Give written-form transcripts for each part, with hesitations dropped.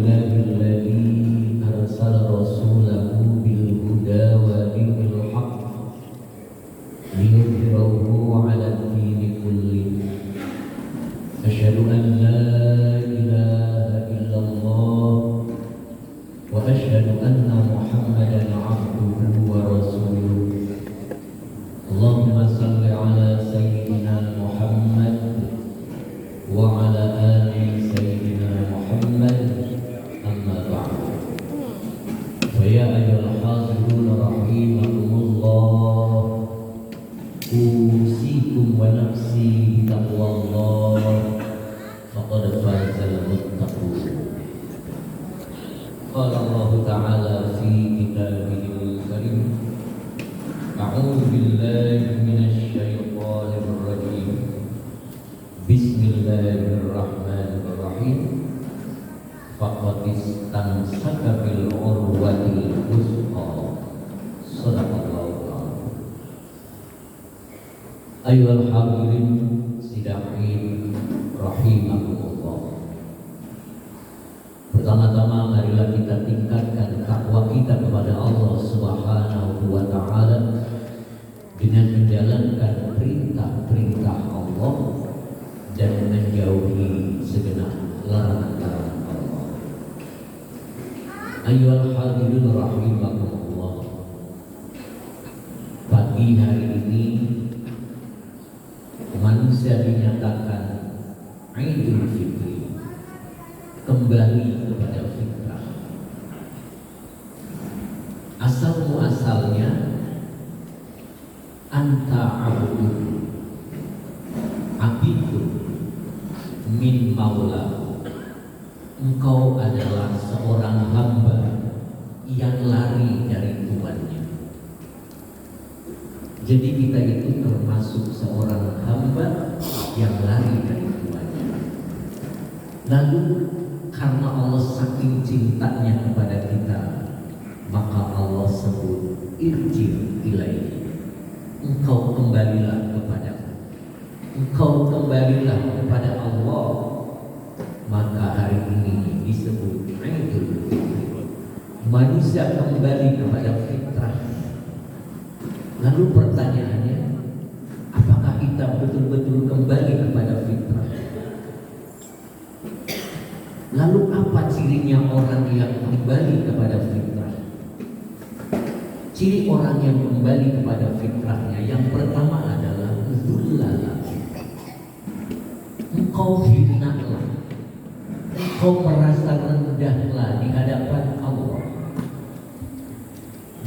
لله الذي أرسل رسوله بالهدى ودين الحق ليظهره على الدين كله أشهد أن لا إله إلا الله وأشهد أن محمدا عبده ورسوله اللهم صل على سيدنا محمد وعلى آل سيدنا محمد أما بعد فيا أيها الحاضرون رحمكم الله أوصيكم ونفسي بتقوى الله فقد فاز المتقون قال الله تعالى في كتابه الكريم أعوذ بالله من الشيطان الرجيم بسم الله الرحمن الرحيم فقد استمسك بالعروة الوثقى صدق الله العظيم. أيها الحاضرين sidaqin rahimakumullah. Pertama-tama marilah kita tingkatkan takwa kita kepada Allah Subhanahu wa taala dengan menjalankan perintah-perintah Allah dan menjauhi segenap larangan-larangan Allah. Ayyuhal hadirin rahimakumullah. Pagi hari ini manusia dinyatakan Idul Fitri, kembali kepada fitrah. Asal muasalnya anta abdu abidun min maula, engkau adalah seorang hamba yang lari dari tuannya. Jadi kita itu termasuk seorang hamba yang lari dari tuannya. Lalu karena Allah saking cintanya kepada kita, maka Allah sebut irji ilaihi, engkau kembalilah kepadaku, engkau kembalilah kepada Allah. Maka hari ini disebut Idul Fitri, manusia kembali kepada fitrah. Lalu pertanyaannya, apakah kita betul-betul kembali kepada fitrah? Lalu apa cirinya orang yang kembali kepada fitrah? Ciri orang yang kembali kepada fitrahnya yang pertama adalah zullala. Engkau hinalah, engkau merasa rendahlah di hadapan Allah.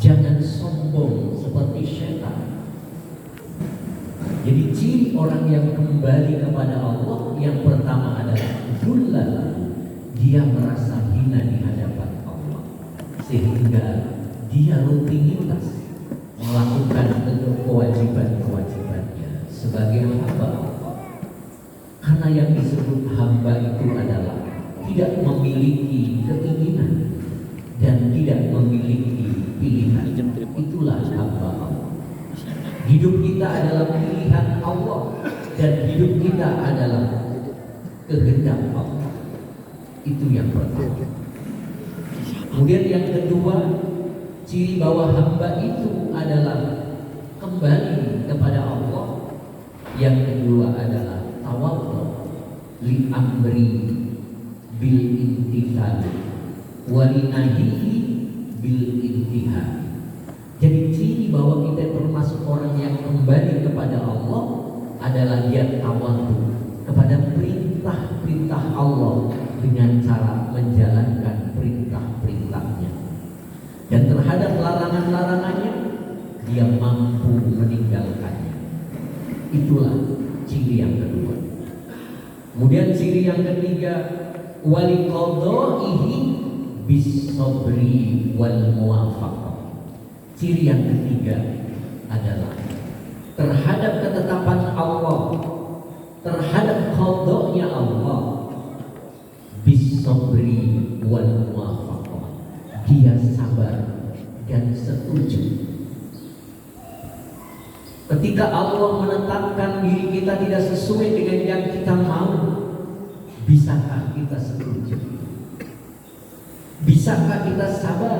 Jangan sombong seperti syaitan. Jadi ciri orang yang kembali kepada Allah yang pertama adalah zullala. Dia merasa hina di hadapan Allah, sehingga dia rutinitas melakukan kewajiban-kewajibannya sebagai hamba Allah. Karena yang disebut hamba itu adalah tidak memiliki keinginan dan tidak memiliki pilihan. Itulah hamba Allah. Hidup kita adalah pilihan Allah dan hidup kita adalah kehendak Allah. Itu yang pertama. Kemudian yang kedua, ciri bahwa hamba itu adalah kembali kepada Allah. Yang kedua adalah tawadhu li amri bil imtithal wa li nahyi bil intihar. Jadi ciri bahwa kita termasuk orang yang kembali kepada Allah adalah dia tawadhu kepada perintah-perintah Allah dengan cara menjalankan perintah-perintahnya, dan terhadap larangan-larangannya dia mampu meninggalkannya. Itulah ciri yang kedua. Kemudian ciri yang ketiga, wali qadaihi bis sabri wal muwafaqah. Ciri yang ketiga adalah terhadap ketetapan Allah, terhadap qadanya Allah, bis-sabri wal muwafaqah, dia sabar dan setuju. Ketika Allah menetapkan diri kita tidak sesuai dengan yang kita mau, bisakah kita setuju? Bisakah kita sabar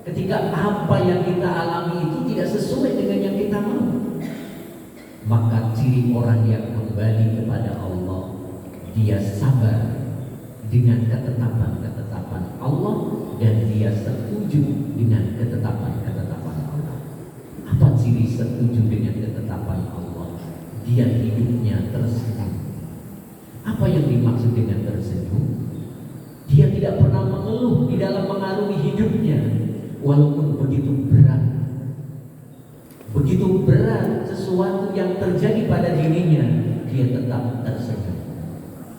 ketika apa yang kita alami itu tidak sesuai dengan yang kita mau? Maka ciri orang yang kembali kepada Allah, dia sabar dengan ketetapan-ketetapan Allah dan dia setuju dengan ketetapan-ketetapan Allah. Apa ciri setuju dengan ketetapan Allah? Dia hidupnya tersenyum. Apa yang dimaksud dengan tersenyum? Dia tidak pernah mengeluh di dalam mengarungi hidupnya, walaupun begitu berat sesuatu yang terjadi pada dirinya, dia tetap tersenyum.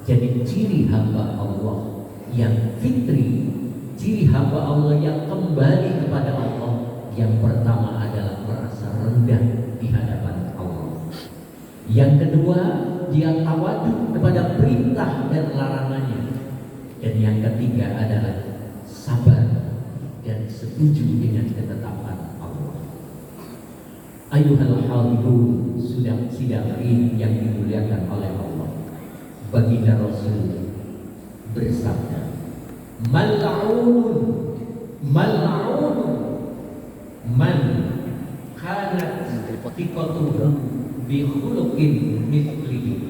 Jadi ciri hamba Allah yang fitri, ciri hamba Allah yang kembali kepada Allah, yang pertama adalah merasa rendah di hadapan Allah. Yang kedua, dia tawaduk kepada perintah dan larangannya. Dan yang ketiga adalah sabar dan setuju dengan ketetapan Allah. Ayuhal hadirun, sudah sidang yang dimuliakan oleh Allah. Baginda Rasul bersabda, mal'un man kanat thiqatuhu bi khuluqin mithlihi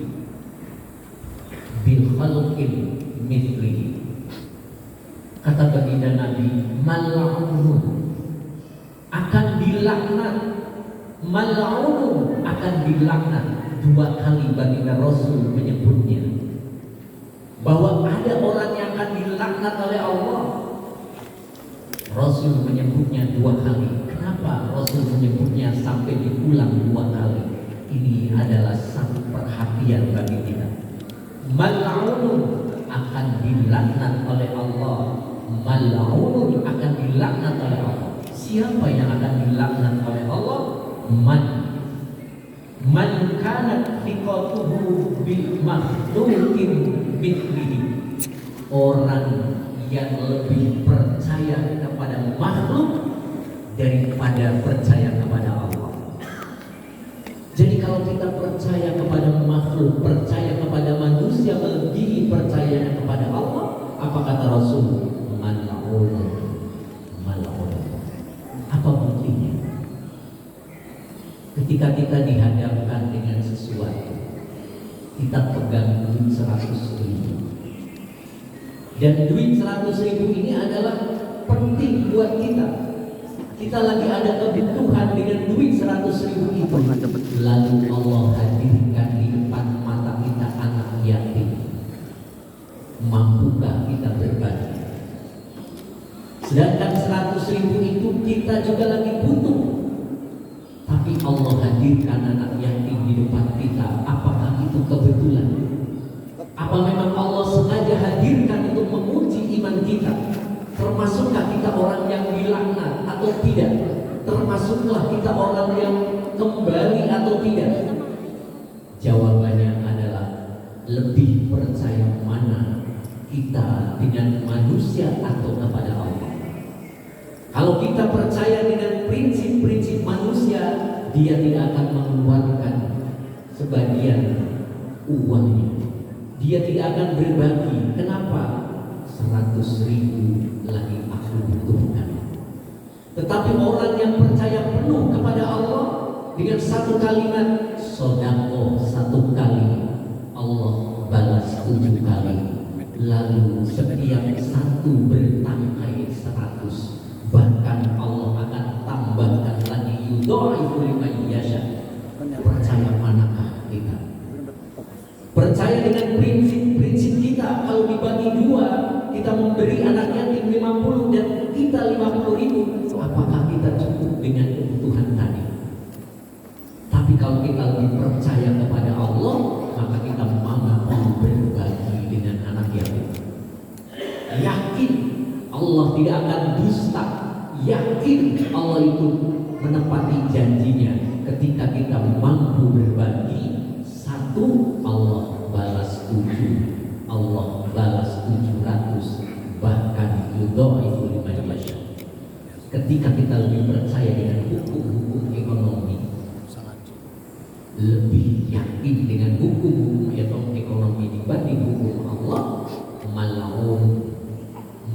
Kata baginda Nabi, mal'un akan dilaknat, mal'un akan dilaknat. Dua kali baginda Rasul menyebutnya bahwa ada orang yang akan dilaknat oleh Allah. Rasul menyebutnya dua kali. Kenapa Rasul menyebutnya sampai diulang dua kali? Ini adalah satu perhatian bagi kita. Mal'un akan dilaknat oleh Allah. Mal'un akan dilaknat oleh Allah. Siapa yang akan dilaknat oleh Allah? Man kanat thiqatuhu bil makhluqin mithlihi. Orang yang lebih percaya kepada makhluk daripada percaya kepada Allah. Jadi kalau kita percaya kepada makhluk, percaya kepada manusia melebihi percayanya kepada Allah, apa kata Rasul? Mal'un. Apa buktinya? Ketika kita dihadapkan dengan sesuatu, kita pegang duit 100.000, dan duit 100.000 ini adalah penting buat kita. Kita lagi ada kebutuhan dengan duit 100.000 itu, lalu Allah hadirkan di depan mata kita anak yatim. Mampukah kita berbagi? Sedangkan 100.000 itu kita juga lagi butuh, tapi Allah hadirkan anak yatim di depan kita. Apakah itu kebetulan? Apa memang Allah sengaja hadirkan untuk menguji iman kita? Termasukkah kita orang yang dilaknat atau tidak? Termasuklah kita orang yang kembali atau tidak? Jawabannya adalah lebih percaya mana kita dengan manusia atau kepada Allah. Kalau kita percaya dengan prinsip-prinsip manusia, dia tidak akan mengeluarkan sebagian uangnya. Dia tidak akan berbagi. Kenapa? 100.000 lagi aku butuhkan. Tetapi orang yang percaya penuh kepada Allah dengan satu kalimat sedekah, satu kali Allah balas 7 kali. Lalu setiap satu bertangkai 100. Bahkan Allah akan tambahkan lagi yudha'ifu liman yasha. Percaya manakah kita? Percaya dengan prinsip-prinsip kita. Kalau dibagi 2, kita memberi anak yatim 50 dan kita 50.000, apakah kita cukup dengan kebutuhan tadi? Tapi kalau kita lebih percaya kepada Allah, maka kita mampu berbagi dengan anak yatim. Yakin Allah tidak akan dusta. Yakin Allah itu menepati janjinya. Ketika kita mampu berbagi, 1 Allah balas 7, Allah balas 700, bahkan yudha'ifu liman yasha. Ketika kita lebih percaya dengan hukum-hukum ekonomi, lebih yakin dengan hukum-hukum ekonomi dibanding hukum Allah, mal'un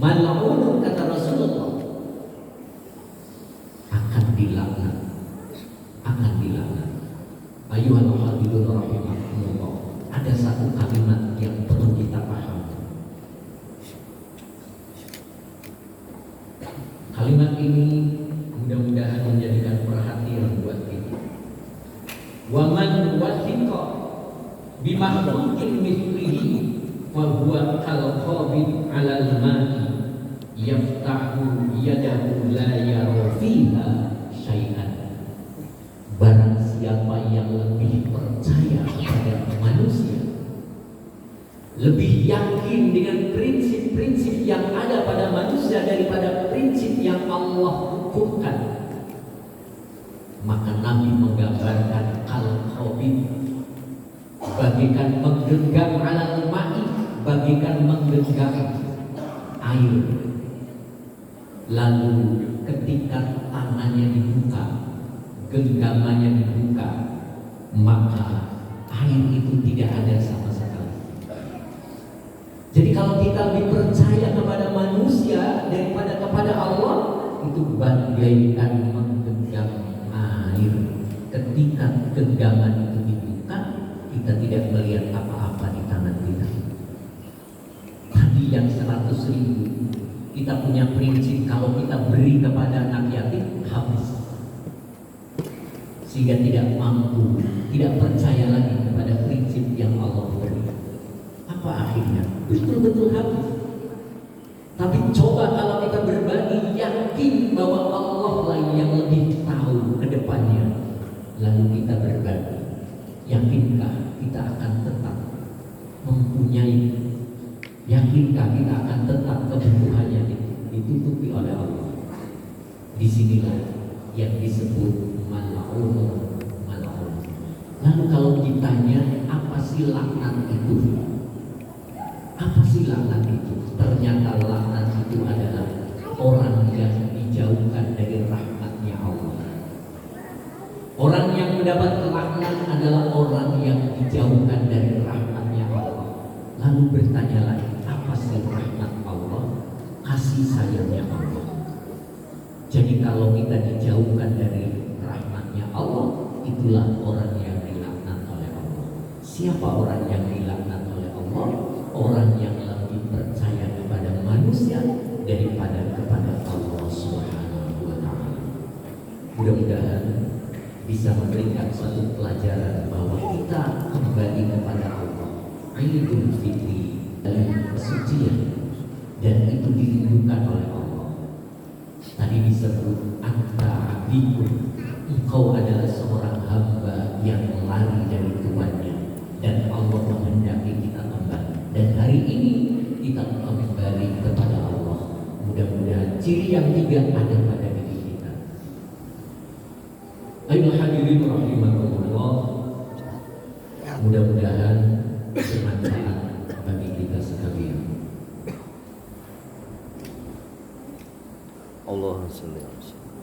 mal'un kata Rasulullah, akan dilaknat, akan dilaknat. Ayuhal hadirin rahimakumullah, ada satu kalimat yang perlu kita pahami. Kalimat ini mudah-mudahan menjadikan perhatian buat kita. Wa man wathiqa bi makhluqin mithlihi wa huwa kal-qabid 'alal ma'i yaftahu yadahu la yara fiha syai'an. Barang siapa yang lebih percaya kepada manusia, lebih yakin dengan prinsip-prinsip yang ada pada manusia daripada prinsip yang Allah hukumkan, maka Nabi menggambarkan al-khabib bagikan menggenggam alal ma'i, bagikan menggenggam air. Lalu ketika tangannya dibuka, genggamannya dibuka, maka air itu tidak ada sama sekali. Jadi kalau kita lebih percaya kepada manusia daripada kepada Allah, itu bagaikan menggenggam air. Ketika genggaman itu dibuka, kita tidak melihat apa-apa di tangan kita. Tadi yang 100.000, kita punya prinsip kalau kita beri kepada anak yatim habis, sehingga tidak mampu, tidak percaya lagi kepada prinsip yang Allah beri. Apa akhirnya? Betul-betul habis. Tapi coba kalau kita berbagi, yakin bahwa Allah lah yang lebih tahu ke depannya, lalu kita berbagi, yakinkah kita akan tetap mempunyai, yakinkah kita akan tetap kebutuhannya ditutupi oleh Allah? Disinilah yang disebut mal'un. Lalu kalau ditanya apa sih laknat itu? Apa sih laknat itu? Ternyata laknat itu adalah orang yang dijauhkan dari rahmatnya Allah. Orang yang mendapat laknat adalah orang yang dijauhkan dari rahmatnya Allah. Lalu bertanya lagi, apa sih rahmat Allah? Kasih sayangnya Allah. Jadi kalau kita dijauhkan dari rahmatnya Allah, itulah orang yang dilaknat oleh Allah. Siapa orang yang dilaknat oleh Allah? Orang yang lebih percaya kepada manusia daripada kepada Allah Subhanahu wa ta'ala. Mudah-mudahan bisa memberikan suatu pelajaran bahwa kita kembali kepada Allah. Idul Fitri dari kesucian, dan itu dirindukan oleh Allah. Tadi disebut anta abdikum, engkau adalah seorang hamba yang lari dari tuannya, dan Allah menghendaki kita kembali. Dan hari ini kita kembali kepada Allah. Mudah-mudahan ciri yang 3 ada pada diri kita. Ayo hadirin rahimakumullah, mudah-mudahan bermanfaat bagi kita sekalian. Allahumma shalli alaihi wasallam.